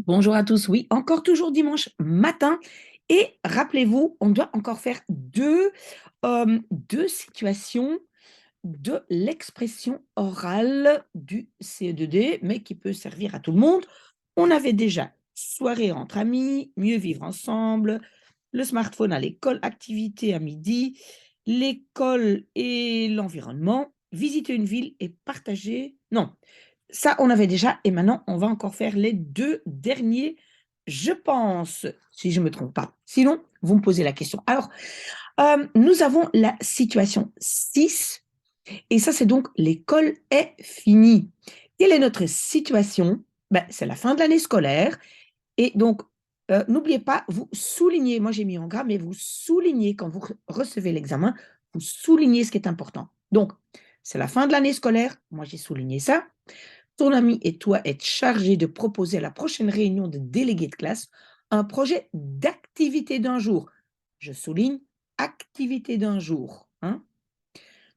Bonjour à tous. Oui, encore toujours dimanche matin. Et rappelez-vous, on doit encore faire deux situations de l'expression orale du CE2D, mais qui peut servir à tout le monde. On avait déjà soirée entre amis, mieux vivre ensemble, le smartphone à l'école, activité à midi, l'école et l'environnement, visiter une ville et partager. Non, ça, on avait déjà et maintenant, on va encore faire les 2 derniers, je pense, si je ne me trompe pas. Sinon, vous me posez la question. Alors, nous avons la situation 6 et ça, c'est donc l'école est finie. Quelle est notre situation? Ben, c'est la fin de l'année scolaire et donc, n'oubliez pas, vous soulignez, moi j'ai mis en gras, mais vous soulignez quand vous recevez l'examen, vous soulignez ce qui est important. Donc, c'est la fin de l'année scolaire, moi j'ai souligné ça. Ton ami et toi êtes chargés de proposer à la prochaine réunion de délégués de classe un projet d'activité d'un jour. Je souligne activité d'un jour, hein.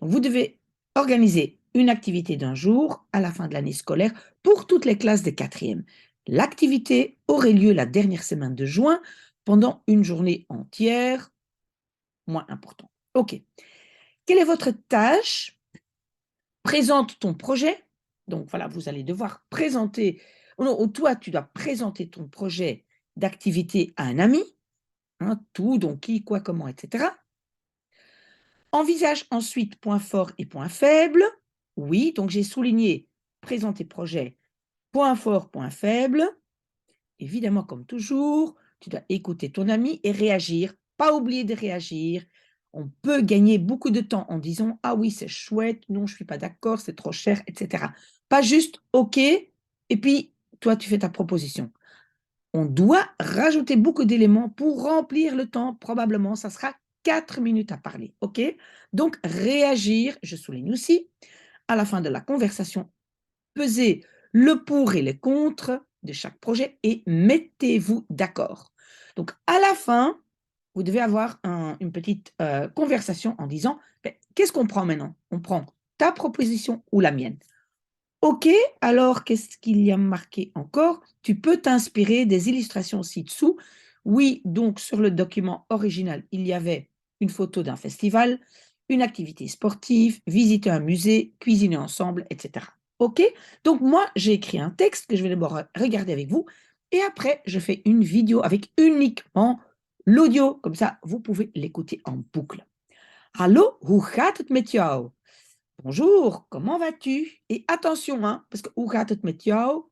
Donc, vous devez organiser une activité d'un jour à la fin de l'année scolaire pour toutes les classes de quatrième. L'activité aurait lieu la dernière semaine de juin pendant une journée entière, moins important. OK. Quelle est votre tâche? Présente ton projet. Donc voilà, vous allez devoir présenter, non, ou toi, tu dois présenter ton projet d'activité à un ami, hein, tout, donc qui, quoi, comment, etc. Envisage ensuite points forts et points faibles. Oui, donc j'ai souligné présenter projet, points forts, points faibles. Évidemment, comme toujours, tu dois écouter ton ami et réagir. Pas oublier de réagir. On peut gagner beaucoup de temps en disant ah oui, c'est chouette, non, je ne suis pas d'accord, c'est trop cher, etc. Pas juste OK, et puis toi, tu fais ta proposition. On doit rajouter beaucoup d'éléments pour remplir le temps. Probablement, ça sera 4 minutes à parler. OK? Donc, réagir, je souligne aussi, à la fin de la conversation, pesez le pour et le contre de chaque projet et mettez-vous d'accord. Donc, à la fin, vous devez avoir une petite conversation en disant, ben, qu'est-ce qu'on prend maintenant? On prend ta proposition ou la mienne. OK, alors qu'est-ce qu'il y a marqué encore? Tu peux t'inspirer des illustrations ci-dessous. Oui, donc sur le document original, il y avait une photo d'un festival, une activité sportive, visiter un musée, cuisiner ensemble, etc. OK? Donc moi, j'ai écrit un texte que je vais d'abord regarder avec vous et après, je fais une vidéo avec uniquement l'audio. Comme ça, vous pouvez l'écouter en boucle. Hallo, hoe gaat het met jou? Bonjour, comment vas-tu? Et attention, hein, parce que hoe gaat het met jou?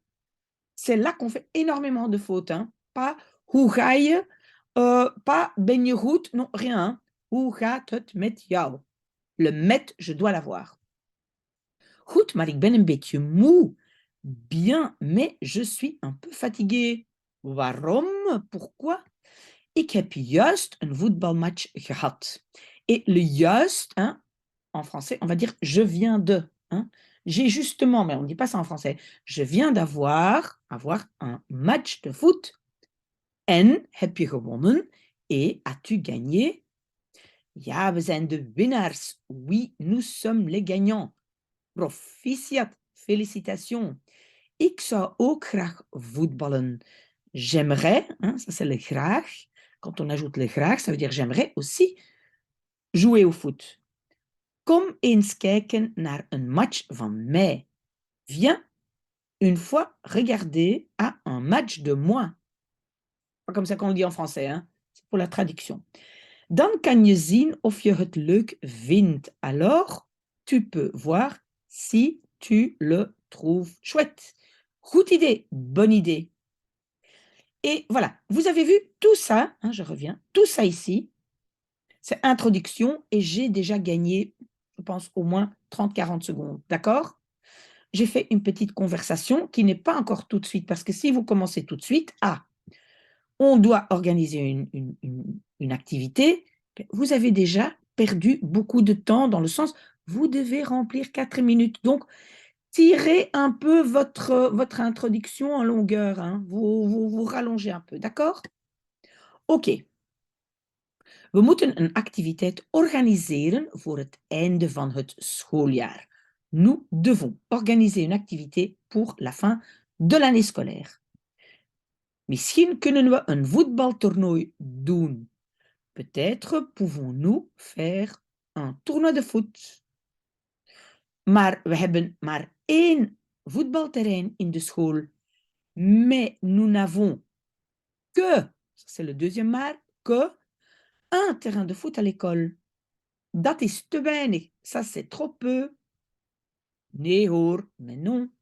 C'est là qu'on fait énormément de fautes, hein. Pas hoe ga je, pas ben je goed, non, rien, hein. Hoe gaat het met jou? Le met, je dois l'avoir. Goed, maar ik ben een beetje moe. Bien, mais je suis un peu fatigué. Waarom? Pourquoi? Ik heb juist een voetbalmatch gehad. Et le juist, hein, en français, on va dire je viens de, hein. J'ai justement, mais on ne dit pas ça en français, je viens avoir un match de foot. En heb je gewonnen? Et as-tu gagné? Ja, we zijn de winnaars. Oui, nous sommes les gagnants. Proficiat, félicitations. Ik zou ook graag voetballen. J'aimerais, hein, ça c'est le graag. Quand on ajoute le graag, ça veut dire j'aimerais aussi jouer au foot. Kom eens kijken naar een match van mij. Viens une fois regarder à un match de moi. Pas comme ça qu'on le dit en français, hein? C'est pour la traduction. Dan kan je zien of je het leuk vindt. Alors, tu peux voir si tu le trouves chouette. Goed idée, bonne idée. Et voilà, vous avez vu tout ça, hein, je reviens, tout ça ici, c'est introduction et j'ai déjà gagné, je pense, au moins 30-40 secondes. D'accord? J'ai fait une petite conversation qui n'est pas encore tout de suite, parce que si vous commencez tout de suite, on doit organiser une activité, vous avez déjà perdu beaucoup de temps dans le sens, vous devez remplir 4 minutes. Donc, tirez un peu votre introduction en longueur, hein. Vous rallongez un peu, d'accord? OK. We moeten een activiteit organiseren voor het einde van het schooljaar. Nous devons organiser une activité pour la fin de l'année scolaire. Misschien kunnen we een voetbaltoernooi doen. Peut-être pouvons-nous faire un tournoi de foot. Maar we hebben maar één voetbalterrein in de school. Mais nous n'avons que, c'est le deuxième maar, que un terrain de foot à l'école. Dat is te weinig. Ça, c'est trop peu. Nee hoor, mais non.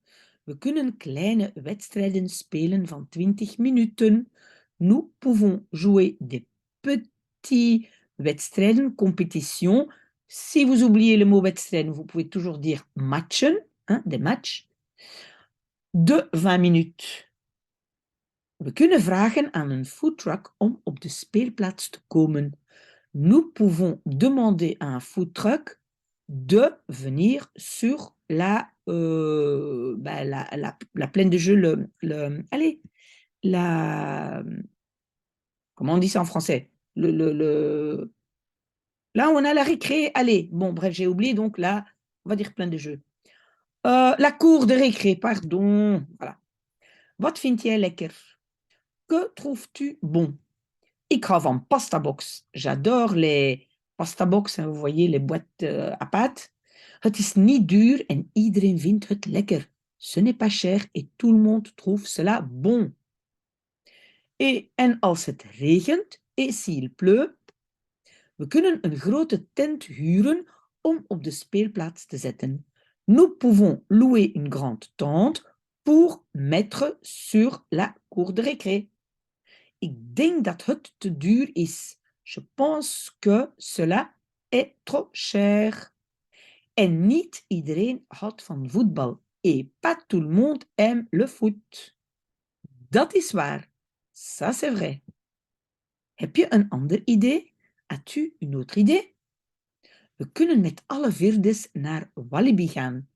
We kunnen kleine wedstrijden spelen van 20 minuten. Nous pouvons jouer des petits wedstrijden, compétitions. Si vous oubliez le mot wedstrijden, vous pouvez toujours dire matchen, hein, des matchs, de 20 minutes. We kunnen vragen aan een foodtruck om op de speelplaats te komen. Nous pouvons demander à un food truck de venir sur la plaine de jeu, allez, comment on dit ça en français? Là où on a la récré, allez, bon, bref, j'ai oublié, donc là, on va dire plaine de jeu. La cour de récré, pardon, voilà. Wat vind jij lekker? Que trouves-tu bon? Ik hou van pastabox. J'adore les pastabox, vous voyez, les boîtes à pâtes. Het is niet duur en iedereen vindt het lekker. Ce n'est pas cher et tout le monde trouve cela bon. En als het regent, et s'il pleut, we kunnen een grote tent huren om op de speelplaats te zetten. Nous pouvons louer une grande tente pour mettre sur la cour de récré. Ik denk dat het te duur is. Je pense que cela est trop cher. En niet iedereen houdt van voetbal. Et pas tout le monde aime le foot. Dat is waar. Ça, c'est vrai. Heb je een ander idee? As-tu une autre idée? We kunnen met alle vierdes naar Walibi gaan.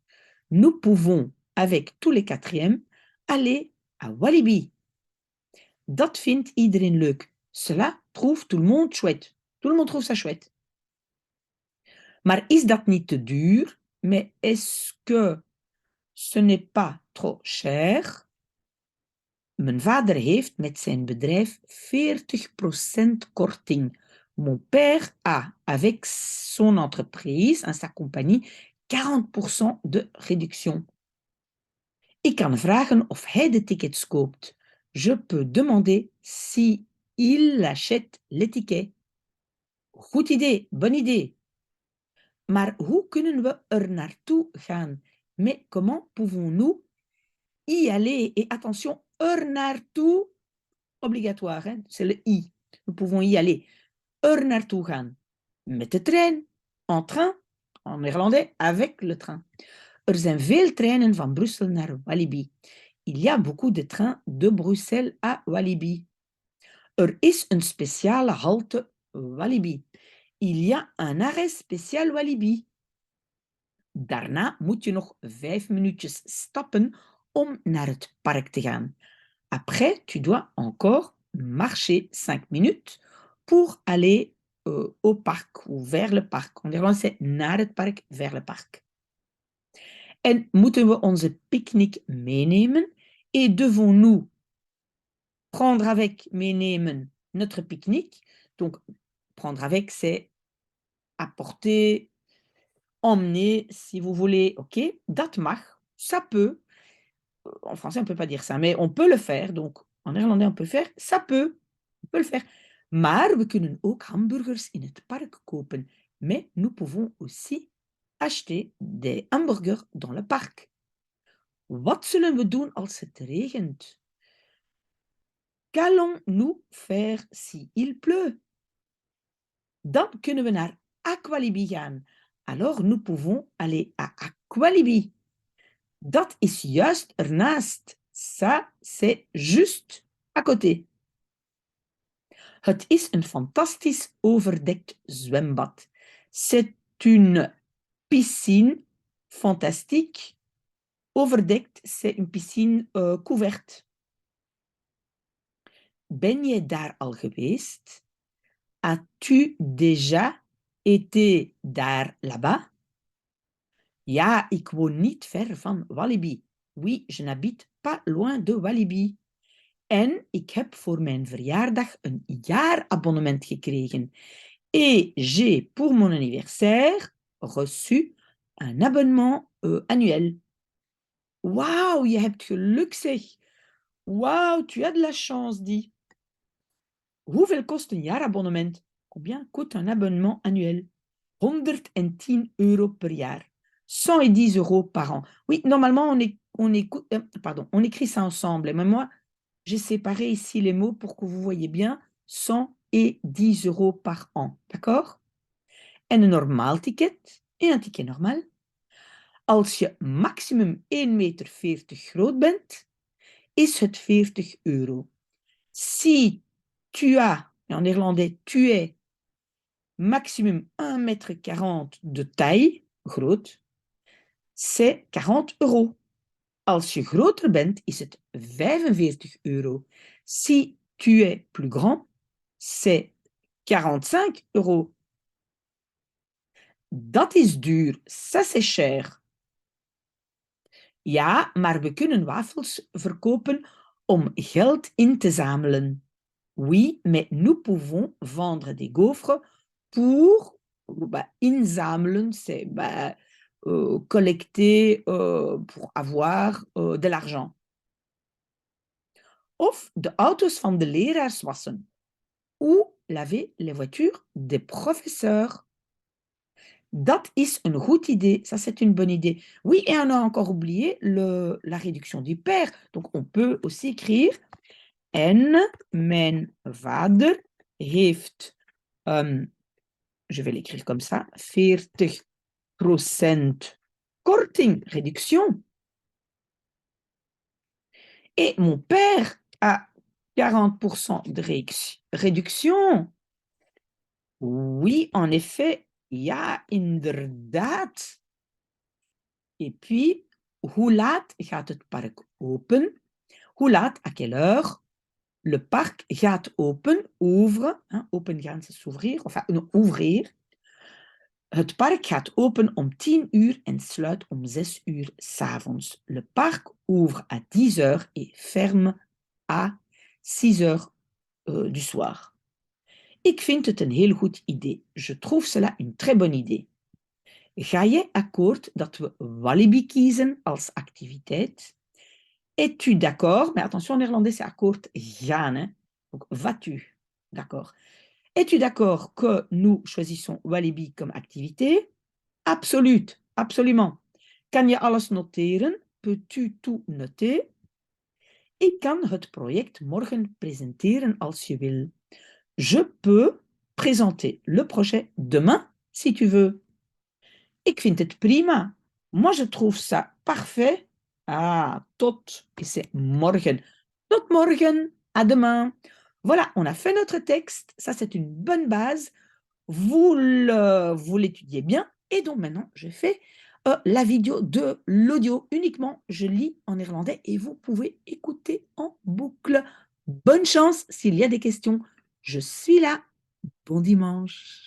Nous pouvons, avec tous les quatrièmes, aller à Walibi. Dat vindt iedereen leuk. Cela trouve tout le monde chouette. Tout le monde trouve ça chouette. Maar is dat niet te duur? Mais est-ce que ce n'est pas trop cher? Mijn vader heeft met zijn bedrijf 40% korting. Mon père a, avec son entreprise, sa compagnie, 40% de réduction. Ik kan vragen of hij de tickets koopt. Je peux demander si il achète les tickets. Goed idee, bonne idée. Maar hoe kunnen we er naartoe gaan? Mais comment pouvons-nous y aller? Et attention, er naartoe, obligatoire, hein? C'est le i. Nous pouvons y aller. Er naartoe gaan. Met de trein, en train, en néerlandais, avec le train. Er zijn veel treinen van Brussel naar Walibi. Il y a beaucoup de trains de Bruxelles à Walibi. Er is een speciale halte Walibi. Il y a un arrêt spécial Walibi. Daarna moet je nog 5 minuutjes stappen om naar het park te gaan. Après, tu dois encore marcher 5 minutes pour aller au parc ou vers le parc. En Nederlands, c'est naar het park, vers le parc. En moeten we onze pique-nique meenemen? Et devons-nous prendre avec, meenemen, notre pique-nique? Donc, prendre avec, c'est apporter, emmener, si vous voulez. Ok, dat mag, ça peut. En français, on ne peut pas dire ça, mais on peut le faire. Donc, en néerlandais, on peut faire, ça peut. On peut le faire. Maar we kunnen ook hamburgers in het park kopen. Mais nous pouvons aussi acheter des hamburgers dans le parc. Wat zullen we doen als het regent? Qu'allons-nous faire si il pleut? Dan kunnen we naar Aqualibi gaan. Alors, nous pouvons aller à Aqualibi. Dat is juist ernaast. Ça, c'est juste à côté. Het is een fantastisch overdekt zwembad. C'est une piscine fantastique. Overdekt, c'est une piscine couverte. Ben je daar al geweest? As-tu déjà été daar là-bas? Ja, ik woon niet ver van Walibi. Oui, je n'habite pas loin de Walibi. En ik heb voor mijn verjaardag een jaarabonnement gekregen. Et j'ai pour mon anniversaire reçu un abonnement annuel. Wauw, je hebt geluk zeg. Wauw, tu as de la chance, dit. Hoeveel kost een jaarabonnement? Combien coûte un abonnement annuel? 110 euro per jaar. 110 euros par an. Oui, normalement, on écrit ça ensemble. Mais moi, j'ai séparé ici les mots pour que vous voyez bien. 110 euros par an. D'accord? En een normaal ticket en een ticket normaal. Als je maximum 1,40 meter groot bent, is het 40 euro. Si tu as, en néerlandais, tu es maximum 1,40 m de taille, groot, c'est 40 euro. Als je groter bent, is het 45 euro. Si tu es plus grand, c'est 45 euro. Dat is duur, ça c'est cher. Ja, maar we kunnen wafels verkopen om geld in te zamelen. Oui, mais nous pouvons vendre des gaufres pour inzamelen, c'est collecter pour avoir de l'argent. Of de auto's van de leraars wassen. Ou laver les voitures des professeurs. Dat is een goed idée. Ça, c'est une bonne idée. Oui, et on a encore oublié la réduction du père. Donc, on peut aussi écrire En mijn vader heeft, je vais l'écrire comme ça, 40% korting, réduction. Et mon père a 40% de réduction. Oui, en effet, ja, inderdaad. Et puis, hoe laat gaat het park open? Hoe laat, à quelle heure? Le parc gaat open, ouvre, hein, open gaan, c'est s'ouvrir, enfin, ouvrir. Het park gaat open om 10 uur en sluit om 6 uur 's avonds. Le parc ouvre à 10 heures et ferme à 6 heures du soir. Ik vind het een heel goed idee. Je trouve cela une très bonne idée. Ga je akkoord dat we Walibi kiezen als activiteit? Es-tu d'accord? Mais attention, en néerlandais, c'est akkoord gaan. Hein? Donc, vas-tu? D'accord. Es-tu d'accord que nous choisissons Walibi comme activité? Absoluut, absolument. Kan je alles noteren? Peux-tu tout noter? Ik kan het project morgen presenteren als je wil. Je peux présenter le projet demain, si tu veux. Ik vind het prima. Moi, je trouve ça parfait. Ah, tot, et c'est morgen. Tot morgen, à demain. Voilà, on a fait notre texte. Ça, c'est une bonne base. Vous l'étudiez bien. Et donc, maintenant, je fais la vidéo de l'audio uniquement. Je lis en néerlandais et vous pouvez écouter en boucle. Bonne chance s'il y a des questions. Je suis là. Bon dimanche.